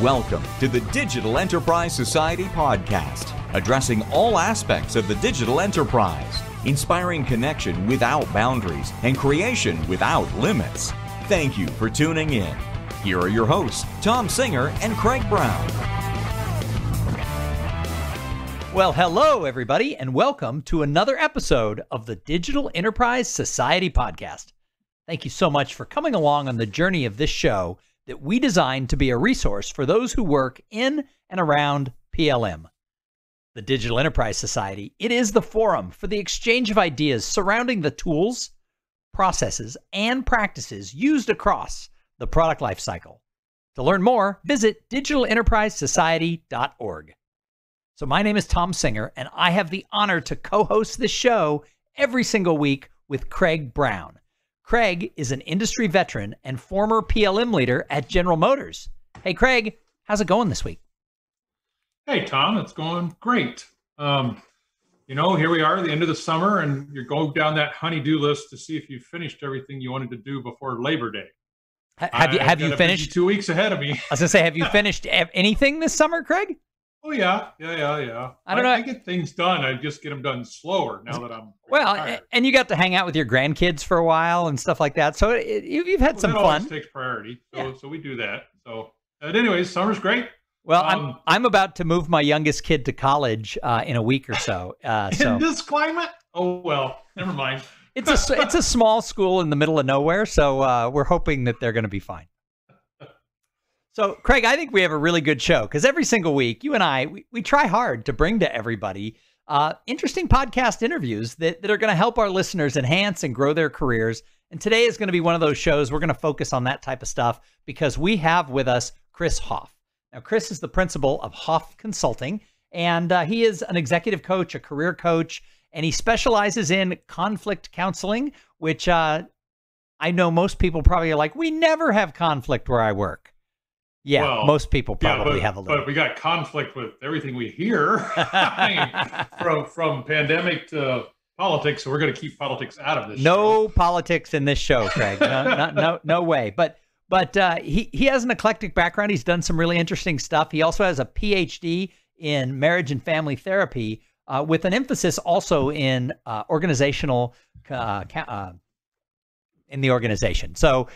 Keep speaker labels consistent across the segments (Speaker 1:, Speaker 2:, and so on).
Speaker 1: Welcome to the Digital Enterprise Society podcast, addressing all aspects of the digital enterprise, inspiring connection without boundaries and creation without limits. Thank you for tuning in. Here are your hosts, Thom Singer and Craig Brown.
Speaker 2: Well, hello, everybody, and welcome to another episode of the Digital Enterprise Society podcast. Thank you so much for coming along on the journey of this show that we designed to be a resource for those who work in and around PLM. The Digital Enterprise Society, it is the forum for the exchange of ideas surrounding the tools, processes, and practices used across the product lifecycle. To learn more, visit digitalenterprisesociety.org. So my name is Thom Singer, and I have the honor to co-host this show every single week with Craig Brown. Craig is an industry veteran and former PLM leader at General Motors. Hey, Craig, how's it going this week?
Speaker 3: Hey, Thom, it's going great. Here we are at the end of the summer, and you're going down that honey-do list to see if you finished everything you wanted to do before Labor Day.
Speaker 2: Have you finished?
Speaker 3: 2 weeks ahead of me.
Speaker 2: I was going to say, have you finished anything this summer, Craig?
Speaker 3: Oh, yeah. I don't know. I get things done. I just get them done slower now that I'm retired.
Speaker 2: And you got to hang out with your grandkids for a while and stuff like that. So you've had some
Speaker 3: that
Speaker 2: fun.
Speaker 3: Always takes priority. So we do that. So, anyways, summer's great.
Speaker 2: Well, I'm about to move my youngest kid to college in a week or so.
Speaker 3: In this climate? Oh, well, never mind.
Speaker 2: It's a small school in the middle of nowhere, so we're hoping that they're going to be fine. So, Craig, I think we have a really good show because every single week, you and I, we try hard to bring to everybody interesting podcast interviews that are going to help our listeners enhance and grow their careers. And today is going to be one of those shows we're going to focus on that type of stuff because we have with us Chris Hoff. Now, Chris is the principal of Hoff Consulting, and he is an executive coach, a career coach, and he specializes in conflict counseling, which I know most people probably are like, we never have conflict where I work. Yeah, well, most people probably have a little.
Speaker 3: But we got conflict with everything we hear from pandemic to politics, so we're going to keep politics out of this show.
Speaker 2: No politics in this show, Craig. No way. But he has an eclectic background. He's done some really interesting stuff. He also has a PhD in marriage and family therapy with an emphasis also in organizational in the organization. So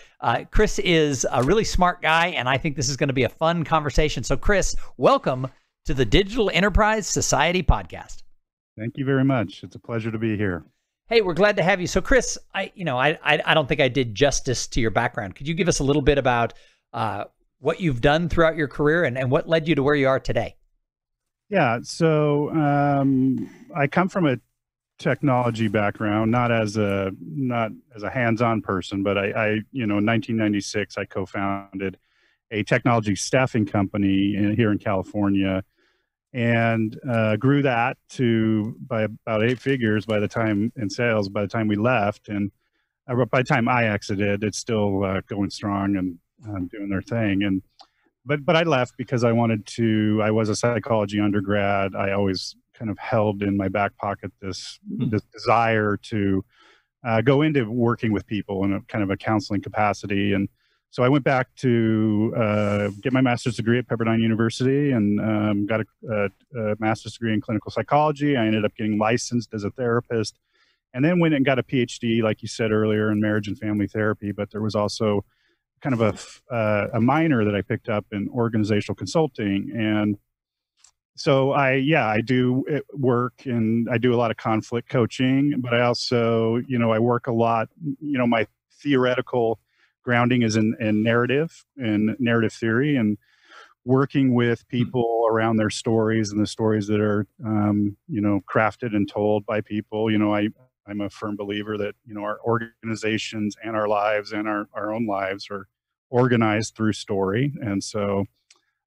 Speaker 2: Chris is a really smart guy, and I think this is going to be a fun conversation. So Chris, welcome to the Digital Enterprise Society podcast.
Speaker 4: Thank you very much. It's a pleasure to be here.
Speaker 2: Hey, we're glad to have you. So Chris, I don't think I did justice to your background. Could you give us a little bit about what you've done throughout your career and what led you to where you are today?
Speaker 4: Yeah, so I come from a technology background, not as a hands-on person, but I in 1996 I co-founded a technology staffing company here in California, and grew that to by about 8 figures by the time in sales by the time we left, and by the time I exited, it's still going strong and doing their thing. And but I left because I was a psychology undergrad. I always kind of held in my back pocket this desire to go into working with people in a kind of a counseling capacity. And so I went back to get my master's degree at Pepperdine University and got a master's degree in clinical psychology. I ended up getting licensed as a therapist, and then went and got a PhD, like you said earlier, in marriage and family therapy. But there was also kind of a minor that I picked up in organizational consulting. And so I do work, and I do a lot of conflict coaching, but I also, I work a lot, my theoretical grounding is in narrative and narrative theory, and working with people around their stories and the stories that are, crafted and told by people. I'm a firm believer that, our organizations and our lives and our own lives are organized through story. And so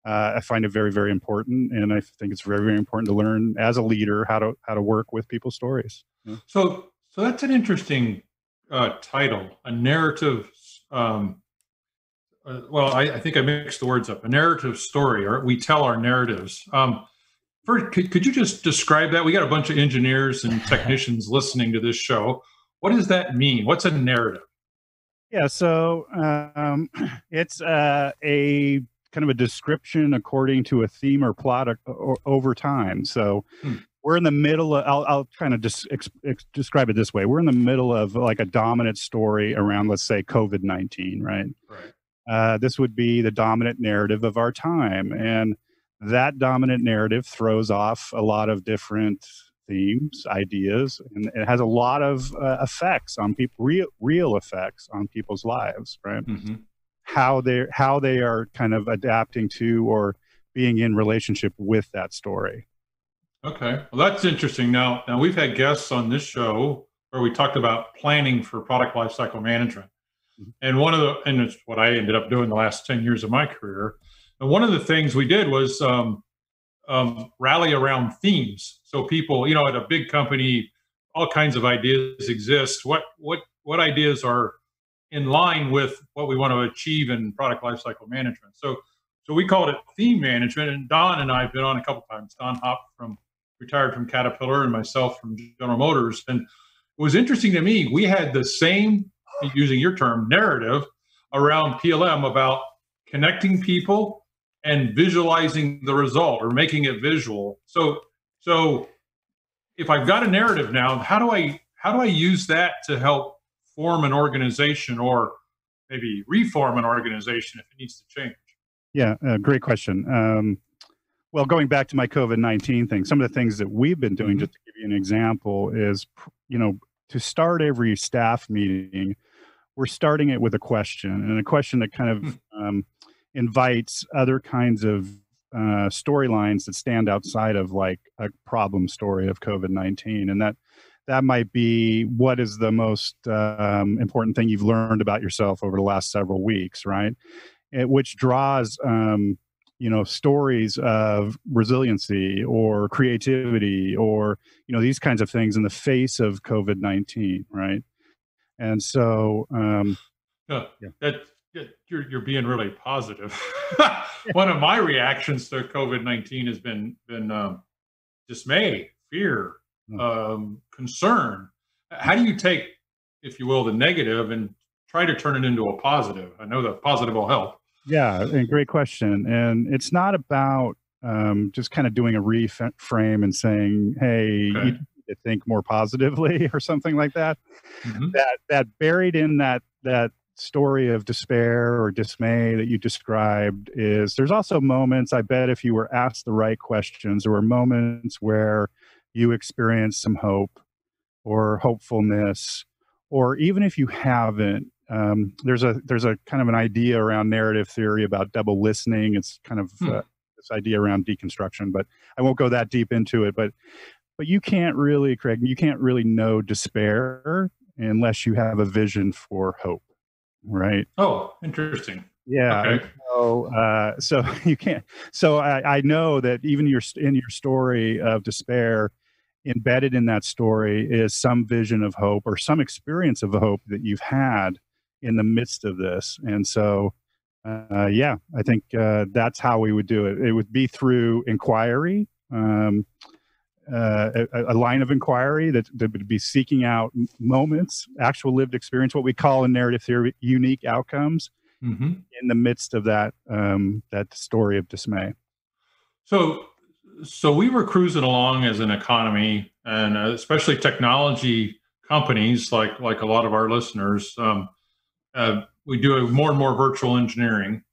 Speaker 4: I find it very, very important, and I think it's very, very important to learn as a leader how to work with people's stories. Yeah.
Speaker 3: So that's an interesting title, a narrative. I think I mixed the words up. A narrative story, or we tell our narratives. First, could you just describe that? We got a bunch of engineers and technicians listening to this show. What does that mean? What's a narrative?
Speaker 4: Yeah, so it's a kind of a description according to a theme or plot over time. So we're in the middle of, I'll kind of just describe it this way. We're in the middle of like a dominant story around, let's say, COVID-19, right?
Speaker 3: Right.
Speaker 4: This would be the dominant narrative of our time. And that dominant narrative throws off a lot of different themes, ideas, and it has a lot of effects on people, real effects on people's lives, right?
Speaker 3: Mm-hmm.
Speaker 4: How they are kind of adapting to or being in relationship with that story.
Speaker 3: Okay, well, that's interesting. Now we've had guests on this show where we talked about planning for product lifecycle management, and and it's what I ended up doing the last 10 years of my career. And one of the things we did was rally around themes. So people, at a big company, all kinds of ideas exist. What ideas are in line with what we want to achieve in product lifecycle management? So we called it theme management. And Don and I have been on a couple times. Don Hoff retired from Caterpillar, and myself from General Motors. And it was interesting to me. We had the same, using your term, narrative around PLM about connecting people and visualizing the result or making it visual. So if I've got a narrative now, how do I use that to help form an organization, or maybe reform an organization if it needs to change?
Speaker 4: Yeah, great question. Well, going back to my COVID-19 thing, some of the things that we've been doing, just to give you an example, is, to start every staff meeting, we're starting it with a question, and a question that kind of invites other kinds of storylines that stand outside of like a problem story of COVID-19. And that might be, what is the most important thing you've learned about yourself over the last several weeks, right? Which draws stories of resiliency or creativity or, these kinds of things in the face of COVID-19, right? And so,
Speaker 3: you're being really positive. One of my reactions to COVID-19 has been dismay, fear, concern. How do you take, if you will, the negative and try to turn it into a positive? I know that positive will help.
Speaker 4: Yeah, and great question. And it's not about just kind of doing a reframe and saying, hey, you need to think more positively or something like that. Mm-hmm. That buried in that story of despair or dismay that you described is, there's also moments, I bet, if you were asked the right questions, there were moments where you experienced some hope or hopefulness, or even if you haven't, there's a kind of an idea around narrative theory about double listening. It's kind of this idea around deconstruction, but I won't go that deep into it. But you can't really, Craig, you can't really know despair unless you have a vision for hope, right?
Speaker 3: Oh, interesting.
Speaker 4: Yeah.
Speaker 3: Okay.
Speaker 4: So you can't. So I know that even in your story of despair, embedded in that story is some vision of hope or some experience of hope that you've had in the midst of this. And so, I think that's how we would do it. It would be through inquiry, a line of inquiry that would be seeking out moments, actual lived experience, what we call in narrative theory, unique outcomes in the midst of that story of dismay.
Speaker 3: So we were cruising along as an economy, and especially technology companies like a lot of our listeners. We do more and more virtual engineering.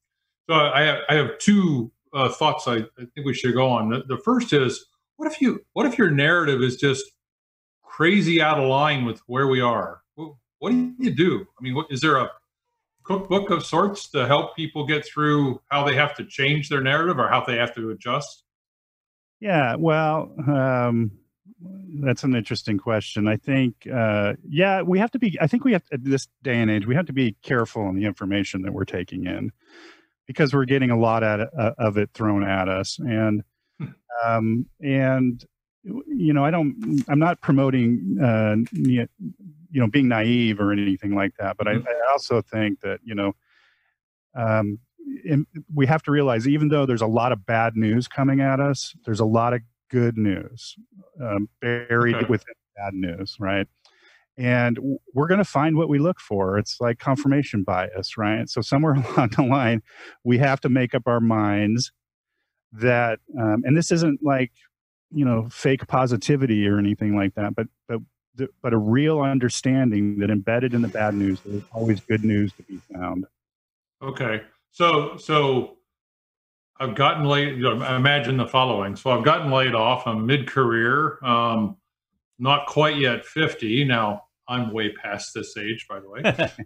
Speaker 3: So I have two thoughts I think we should go on. The first is, what if your narrative is just crazy out of line with where we are? What do you do? I mean, is there a cookbook of sorts to help people get through how they have to change their narrative or how they have to adjust?
Speaker 4: Yeah, well, that's an interesting question. I think, we have to be, at this day and age, we have to be careful on the information that we're taking in, because we're getting a lot of it thrown at us. And I'm not promoting, being naive or anything like that. But I also think that, we have to realize, even though there's a lot of bad news coming at us, there's a lot of good news buried within bad news, right? And we're going to find what we look for. It's like confirmation bias, right? So somewhere along the line, we have to make up our minds that, and this isn't like, fake positivity or anything like that, but a real understanding that embedded in the bad news, there's always good news to be found.
Speaker 3: Okay. So I've gotten laid, imagine the following. So I've gotten laid off. I'm mid-career, not quite yet 50. Now, I'm way past this age, by the way.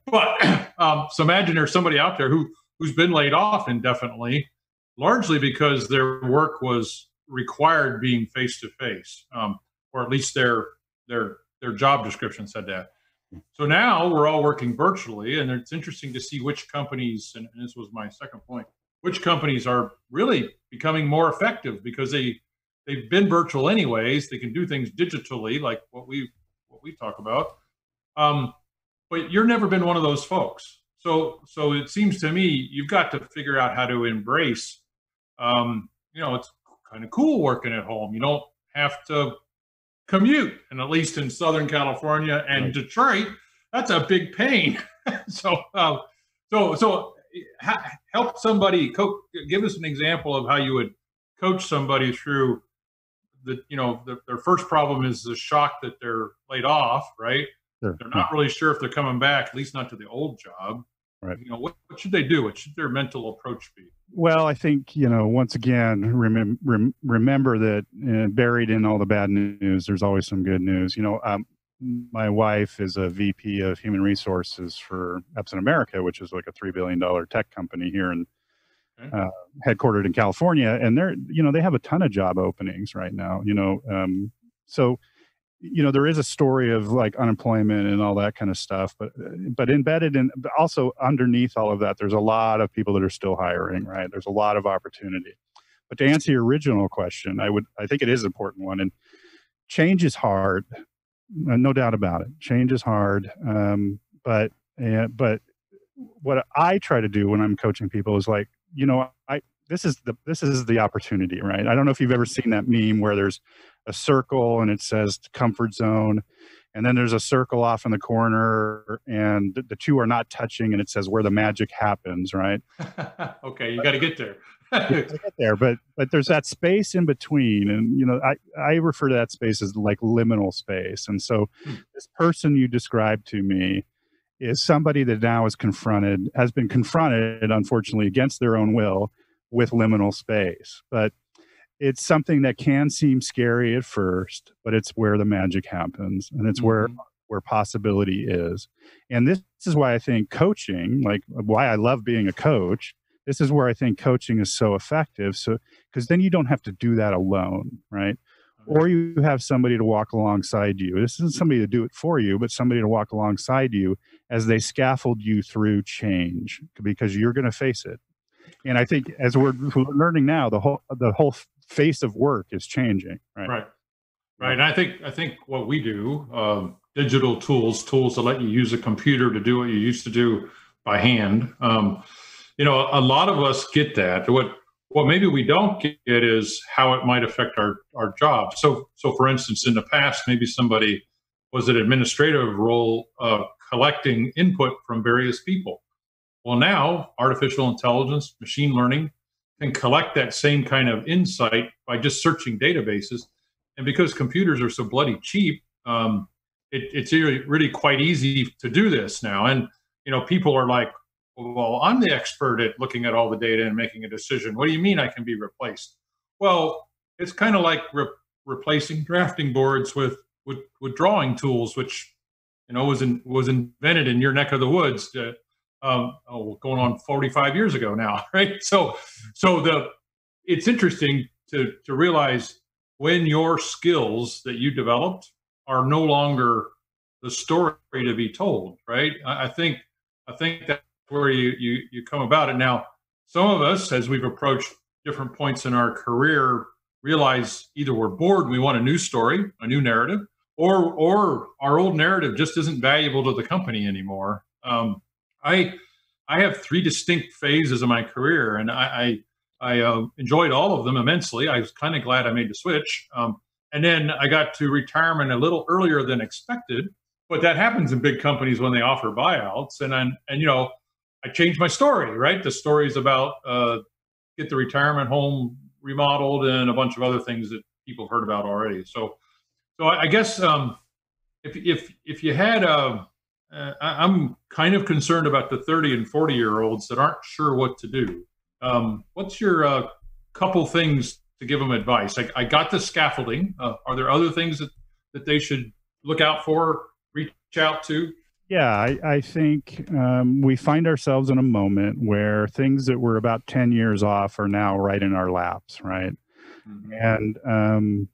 Speaker 3: But so imagine there's somebody out there who's been laid off indefinitely, largely because their work was required being face-to-face, or at least their job description said that. So now we're all working virtually, and it's interesting to see which companies, and this was my second point, which companies are really becoming more effective because they've been virtual anyways. They can do things digitally, like what we talk about. But you've never been one of those folks. So it seems to me you've got to figure out how to embrace. It's kind of cool working at home. You don't have to commute, and at least in Southern California and right. Detroit, that's a big pain. So help somebody. Give us an example of how you would coach somebody through their first problem is the shock that they're laid off, right? Sure. They're not really sure if they're coming back, at least not to the old job.
Speaker 4: Right.
Speaker 3: What should they do? What should their mental approach be?
Speaker 4: Well, I think, once again, remember that buried in all the bad news, there's always some good news. My wife is a VP of Human Resources for Epson America, which is like a $3 billion tech company here in headquartered in California. And they have a ton of job openings right now, so there is a story of like unemployment and all that kind of stuff, but embedded in, but also underneath all of that, there's a lot of people that are still hiring, right? There's a lot of opportunity. But to answer your original question, I think it is an important one. And change is hard, no doubt about it. Change is hard. But what I try to do when I'm coaching people is like, this is the opportunity, right? I don't know if you've ever seen that meme where there's a circle and it says comfort zone, and then there's a circle off in the corner and the two are not touching and it says where the magic happens, right?
Speaker 3: Okay, you got to get there.
Speaker 4: But there's that space in between, and I refer to that space as like liminal space. And so this person you described to me is somebody that now has been confronted, unfortunately, against their own will with liminal space. But it's something that can seem scary at first, but it's where the magic happens, and it's where possibility is. And this is why I think coaching, like why I love being a coach, this is where I think coaching is so effective. So, because then you don't have to do that alone, right? Or you have somebody to walk alongside you. This isn't somebody to do it for you, but somebody to walk alongside you as they scaffold you through change, because you're going to face it. And I think as we're learning now, the whole face of work is changing, right?
Speaker 3: Right. And I think what we do, digital tools that let you use a computer to do what you used to do by hand. A lot of us get that. What maybe we don't get is how it might affect our job. So for instance, in the past, maybe somebody was an administrative role, collecting input from various people. Well, now artificial intelligence, machine learning can collect that same kind of insight by just searching databases. And because computers are so bloody cheap, it's really quite easy to do this now. And, people are like, well, I'm the expert at looking at all the data and making a decision. What do you mean I can be replaced? Well, it's kind of like replacing drafting boards with drawing tools, which, was invented in your neck of the woods going on 45 years ago now, right? So it's interesting to realize when your skills that you developed are no longer the story to be told, right? I think that's where you come about it. Now, some of us, as we've approached different points in our career, realize either we're bored and we want a new story, a new narrative, or our old narrative just isn't valuable to the company anymore. I have three distinct phases of my career, and I enjoyed all of them immensely. I was kind of glad I made the switch. And then I got to retirement a little earlier than expected. But that happens in big companies when they offer buyouts. And you know, I changed my story, right? The story is about get the retirement home remodeled and a bunch of other things that people have heard about already. So I guess if you had I'm kind of concerned about the 30 and 40-year-olds that aren't sure what to do. What's your couple things to give them advice? I got the scaffolding. Are there other things that they should look out for, reach out to?
Speaker 4: Yeah, I think we find ourselves in a moment where things that were about 10 years off are now right in our laps, right? Mm-hmm. And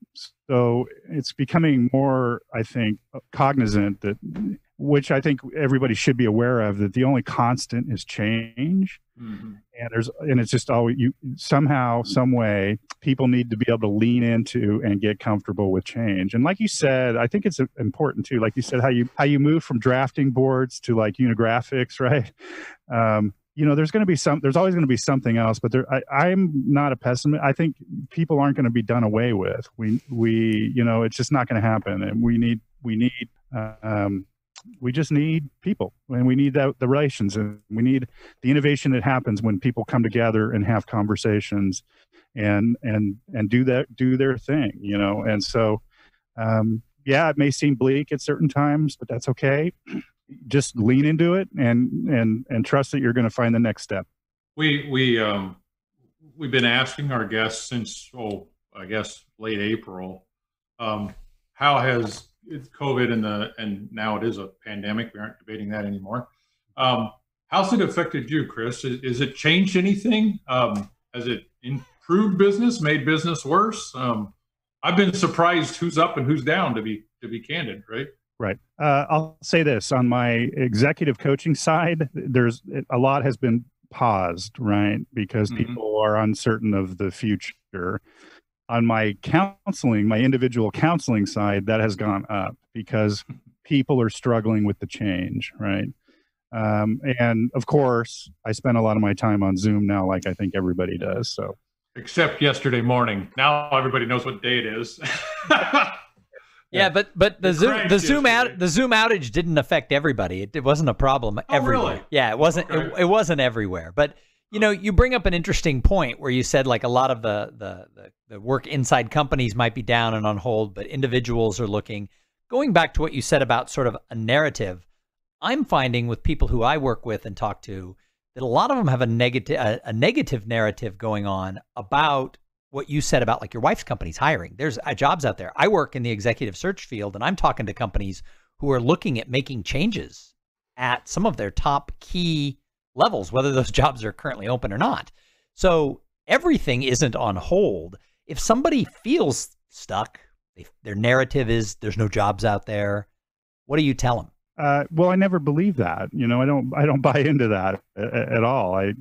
Speaker 4: so it's becoming more, I think, cognizant that, which I think everybody should be aware of, that the only constant is change. Mm-hmm. And it's just always somehow, some way, people need to be able to lean into and get comfortable with change. And like you said, I think it's important too. Like you said, how you move from drafting boards to like unigraphics, right? You know, there's always going to be something else, but I'm not a pessimist. I think people aren't going to be done away with. You know, it's just not going to happen. And we just need people, and we need the relations, and we need the innovation that happens when people come together and have conversations and do their thing, you know? And so, yeah, it may seem bleak at certain times, but that's okay. Just lean into it and trust that you're going to find the next step. We've
Speaker 3: been asking our guests since, I guess late April, how has COVID and now it is a pandemic, we aren't debating that anymore. How's it affected you, Chris? Is it changed anything? Has it improved business, made business worse? I've been surprised who's up and who's down, to be candid, right?
Speaker 4: Right. I'll say this, on my executive coaching side, there's a lot has been paused, right? Because mm-hmm. people are uncertain of the future. On my counseling, my individual counseling side, that has gone up because people are struggling with the change, right? And of course, I spend a lot of my time on Zoom now, like I think everybody does. So,
Speaker 3: except yesterday morning. Now everybody knows what day it is.
Speaker 2: Yeah, but the Zoom outage didn't affect everybody. It wasn't a problem everywhere.
Speaker 3: Really?
Speaker 2: Yeah, it wasn't. Okay. It wasn't everywhere. But you know, you bring up an interesting point where you said like a lot of the work inside companies might be down and on hold, but individuals are looking. Going back to what you said about sort of a narrative, I'm finding with people who I work with and talk to that a lot of them have a negative narrative going on about what you said about like your wife's company's hiring. There's jobs out there. I work in the executive search field, and I'm talking to companies who are looking at making changes at some of their top key levels, whether those jobs are currently open or not. So everything isn't on hold. If somebody feels stuck, their narrative is there's no jobs out there, what do you tell them?
Speaker 4: Well, I never believe that. You know, I don't buy into that at all. Right.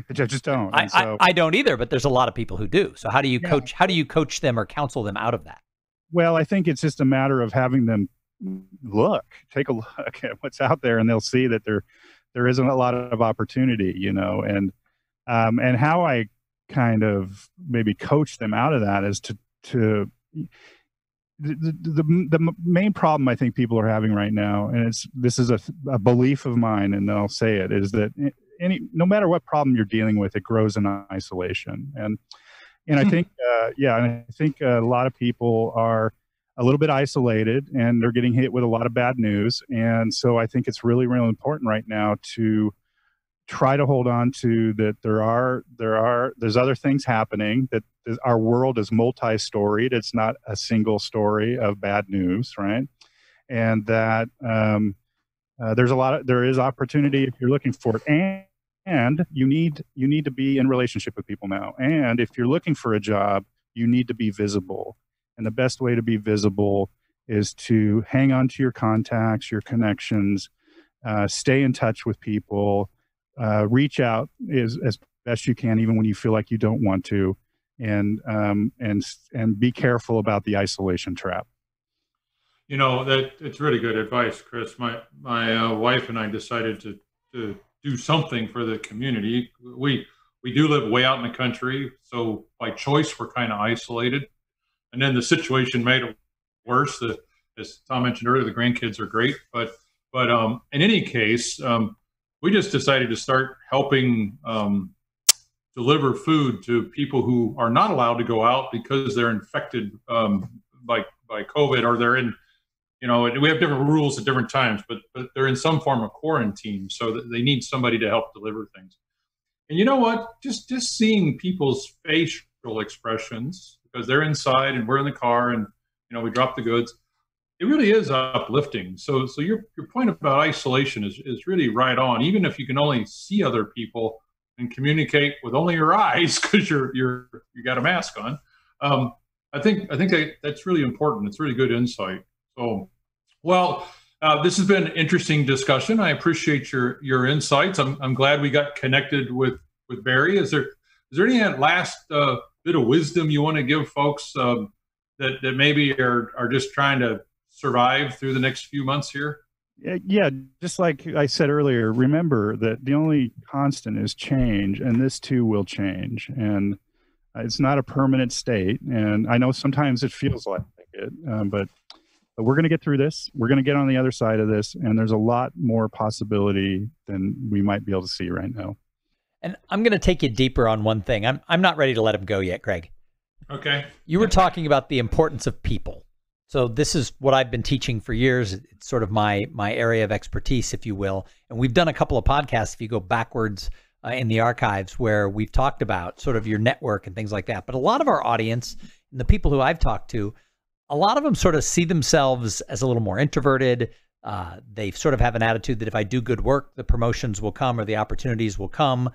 Speaker 4: I just don't.
Speaker 2: I don't either, but there's a lot of people who do. So how do you coach? How do you coach them or counsel them out of that?
Speaker 4: Well, I think it's just a matter of having them take a look at what's out there, and they'll see that there isn't a lot of opportunity. You know, and how I kind of maybe coach them out of that is to the main problem I think people are having right now, and this is a belief of mine, and I'll say it, is that no matter what problem you're dealing with, it grows in isolation. And I think I think a lot of people are a little bit isolated, and they're getting hit with a lot of bad news. And so I think it's really, really important right now to try to hold on to that there's other things happening, that our world is multi-storied. It's not a single story of bad news, right? And that there is opportunity if you're looking for it, and you need to be in relationship with people now. And if you're looking for a job, you need to be visible. And the best way to be visible is to hang on to your contacts, your connections, stay in touch with people, reach out as best you can, even when you feel like you don't want to, and be careful about the isolation trap.
Speaker 3: You know, that it's really good advice, Chris. My wife and I decided to do something for the community. We do live way out in the country, so by choice we're kind of isolated. And then the situation made it worse. as Thom mentioned earlier, the grandkids are great, but in any case, we just decided to start helping deliver food to people who are not allowed to go out because they're infected by COVID, or they're in, we have different rules at different times, but they're in some form of quarantine, so that they need somebody to help deliver things. And you know what? Just seeing people's facial expressions, because they're inside and we're in the car and we drop the goods, it really is uplifting. So your point about isolation is really right on. Even if you can only see other people and communicate with only your eyes because you got a mask on, I think that's really important. It's really good insight. So, well, this has been an interesting discussion. I appreciate your insights. I'm glad we got connected with Barry. Is there any last bit of wisdom you want to give folks that maybe are just trying to survive through the next few months here?
Speaker 4: Yeah, just like I said earlier, remember that the only constant is change, and this too will change. And it's not a permanent state. And I know sometimes it feels like it, but we're going to get through this. We're going to get on the other side of this. And there's a lot more possibility than we might be able to see right now.
Speaker 2: And I'm going to take you deeper on one thing. I'm not ready to let him go yet, Craig.
Speaker 3: Okay.
Speaker 2: You were talking about the importance of people. So this is what I've been teaching for years. It's sort of my area of expertise, if you will. And we've done a couple of podcasts, if you go backwards in the archives, where we've talked about sort of your network and things like that. But a lot of our audience and the people who I've talked to, a lot of them sort of see themselves as a little more introverted. They sort of have an attitude that if I do good work, the promotions will come or the opportunities will come.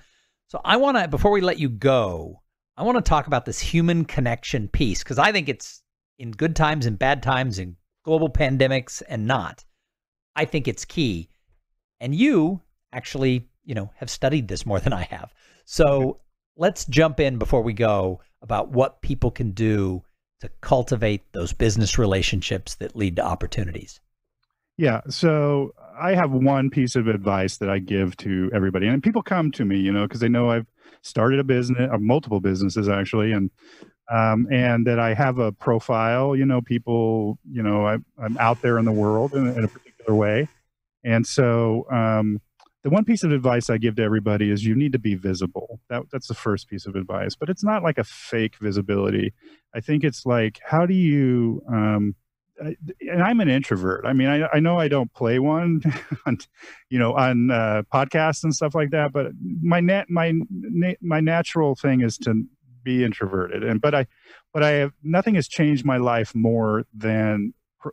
Speaker 2: So I want to, before we let you go, I want to talk about this human connection piece, because I think it's, in good times and bad times, in global pandemics and not, I think it's key. And you actually, have studied this more than I have. So let's jump in before we go about what people can do to cultivate those business relationships that lead to opportunities.
Speaker 4: Yeah. So I have one piece of advice that I give to everybody, and people come to me, because they know I've started a business, multiple businesses actually, and that I have a profile, people, I'm out there in the world in a particular way. And so the one piece of advice I give to everybody is you need to be visible. That's the first piece of advice, but it's not like a fake visibility. I think it's like, how do you, and I'm an introvert. I mean, I know I don't play one on, on podcasts and stuff like that, but my natural thing is to be introverted. But I have, nothing has changed my life more than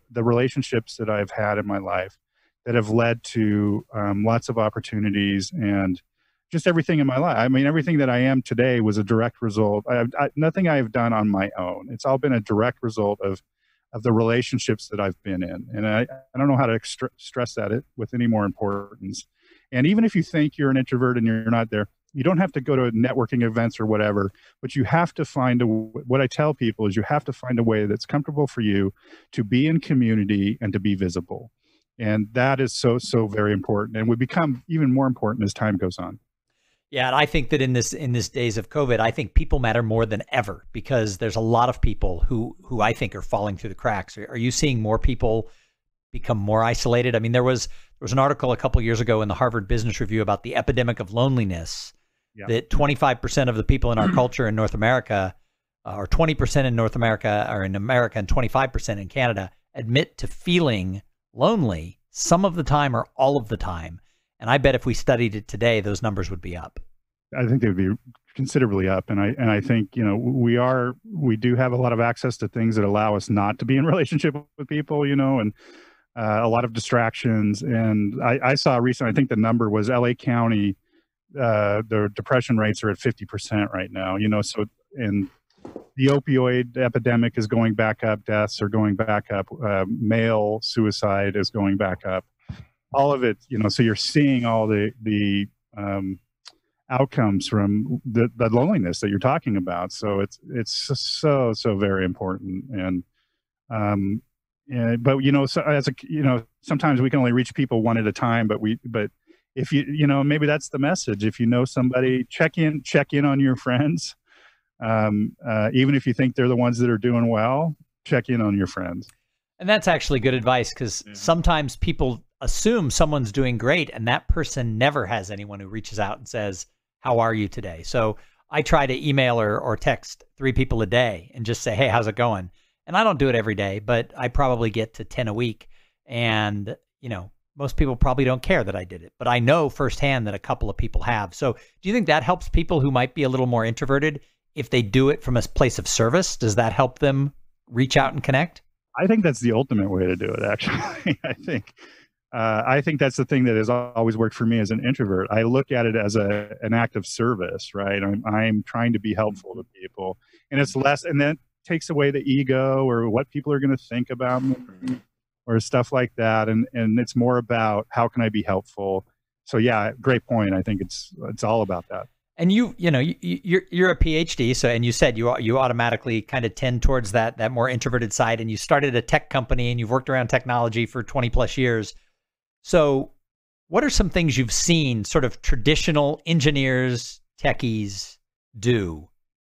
Speaker 4: the relationships that I've had in my life that have led to lots of opportunities and just everything in my life. I mean, everything that I am today was a direct result. Nothing I've done on my own. It's all been a direct result of the relationships that I've been in. And I don't know how to stress that with any more importance. And even if you think you're an introvert and you're not there, you don't have to go to networking events or whatever, but you have to find what I tell people is you have to find a way that's comfortable for you to be in community and to be visible. And that is so very important, and would become even more important as time goes on.
Speaker 2: Yeah, and I think that in this days of COVID, I think people matter more than ever, because there's a lot of people who I think are falling through the cracks. Are you seeing more people become more isolated? I mean, there was an article a couple of years ago in the Harvard Business Review about the epidemic of loneliness. Yeah. That 25% of the people in our culture in North America, or 20% in North America, or in America, and 25% in Canada, admit to feeling lonely some of the time or all of the time. And I bet if we studied it today, those numbers would be up.
Speaker 4: I think they would be considerably up. And I think, we do have a lot of access to things that allow us not to be in relationship with people, and a lot of distractions. And I saw recently, I think the number was LA County, the depression rates are at 50% right now, so, and the opioid epidemic is going back up, deaths are going back up, male suicide is going back up, all of it, so you're seeing all the outcomes from the loneliness that you're talking about. So it's so very important. And, but, so sometimes we can only reach people one at a time, but if maybe that's the message. If you know somebody, check in on your friends. Even if you think they're the ones that are doing well, check in on your friends.
Speaker 2: And that's actually good advice, because sometimes people assume someone's doing great and that person never has anyone who reaches out and says, how are you today? So I try to email or text 3 people a day and just say, hey, how's it going? And I don't do it every day, but I probably get to 10 a week. And, most people probably don't care that I did it, but I know firsthand that a couple of people have. So do you think that helps people who might be a little more introverted if they do it from a place of service? Does that help them reach out and connect?
Speaker 4: I think that's the ultimate way to do it, actually. I think that's the thing that has always worked for me as an introvert. I look at it as an act of service, right? I'm trying to be helpful to people, and it's less, and then takes away the ego or what people are going to think about me or stuff like that. And it's more about how can I be helpful? So yeah, great point. I think it's all about that.
Speaker 2: And you're a PhD, so, and you said you automatically kind of tend towards that more introverted side, and you started a tech company and you've worked around technology for 20 plus years. So what are some things you've seen sort of traditional engineers, techies do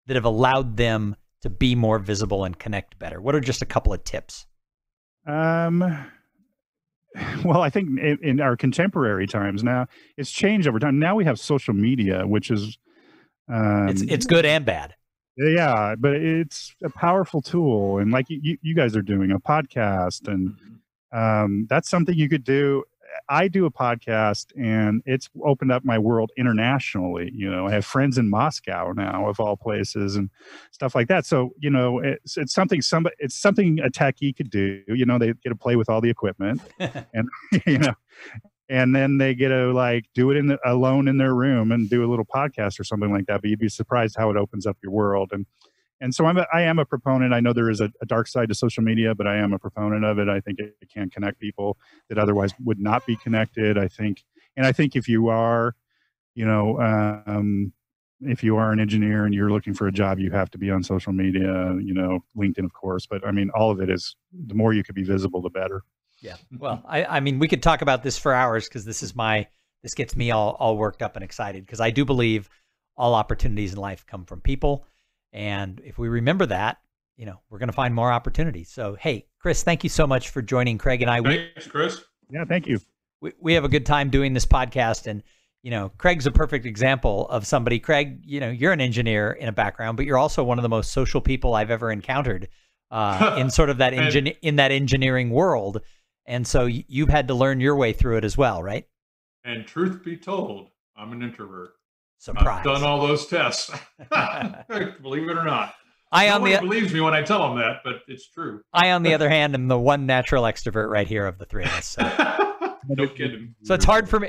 Speaker 2: that have allowed them to be more visible and connect better? What are just a couple of tips?
Speaker 4: Well, I think in our contemporary times now, it's changed over time. Now we have social media, which is
Speaker 2: it's good and bad.
Speaker 4: Yeah, but it's a powerful tool, and like you guys are doing a podcast, and that's something you could do. I do a podcast, and it's opened up my world internationally. I have friends in Moscow now, of all places, and stuff like that. So, it's something a techie could do. They get to play with all the equipment, and and then they get to do it alone in their room and do a little podcast or something like that. But you'd be surprised how it opens up your world. And so I am a proponent. I know there is a dark side to social media, but I am a proponent of it. I think it can connect people that otherwise would not be connected. I think if you are, if you are an engineer and you're looking for a job, you have to be on social media, LinkedIn, of course. But I mean, all of it is, the more you could be visible, the better.
Speaker 2: Yeah. Well, I mean, we could talk about this for hours, because this gets me all worked up and excited, because I do believe all opportunities in life come from people. And if we remember that, we're going to find more opportunities. So, hey, Chris, thank you so much for joining Craig and I.
Speaker 3: Thanks, Chris.
Speaker 4: Yeah, thank you.
Speaker 2: We have a good time doing this podcast. And, Craig's a perfect example of somebody. Craig, you're an engineer in a background, but you're also one of the most social people I've ever encountered in sort of that in that engineering world. And so you've had to learn your way through it as well, right?
Speaker 3: And truth be told, I'm an introvert.
Speaker 2: Surprise.
Speaker 3: I've done all those tests. Believe it or not. Nobody believes me when I tell them that, but it's true.
Speaker 2: I, on the other hand, am the one natural extrovert right here of the three of us. So.
Speaker 3: No kidding.
Speaker 2: So it's hard for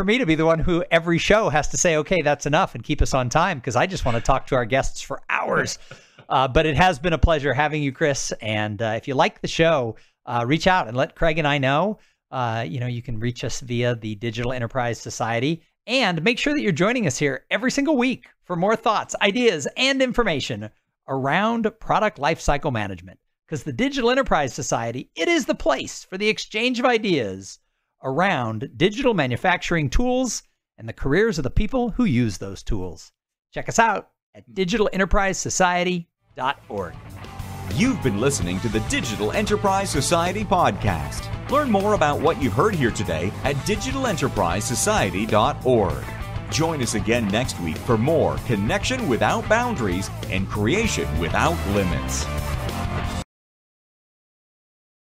Speaker 2: me to be the one who every show has to say, okay, that's enough, and keep us on time, because I just want to talk to our guests for hours. But it has been a pleasure having you, Chris. And if you like the show, reach out and let Craig and I know. You can reach us via the Digital Enterprise Society. And make sure that you're joining us here every single week for more thoughts, ideas, and information around product lifecycle management. Because the Digital Enterprise Society, it is the place for the exchange of ideas around digital manufacturing tools and the careers of the people who use those tools. Check us out at digitalenterprisesociety.org.
Speaker 1: You've been listening to the Digital Enterprise Society podcast. Learn more about what you've heard here today at digitalenterprisesociety.org. Join us again next week for more connection without boundaries and creation without limits.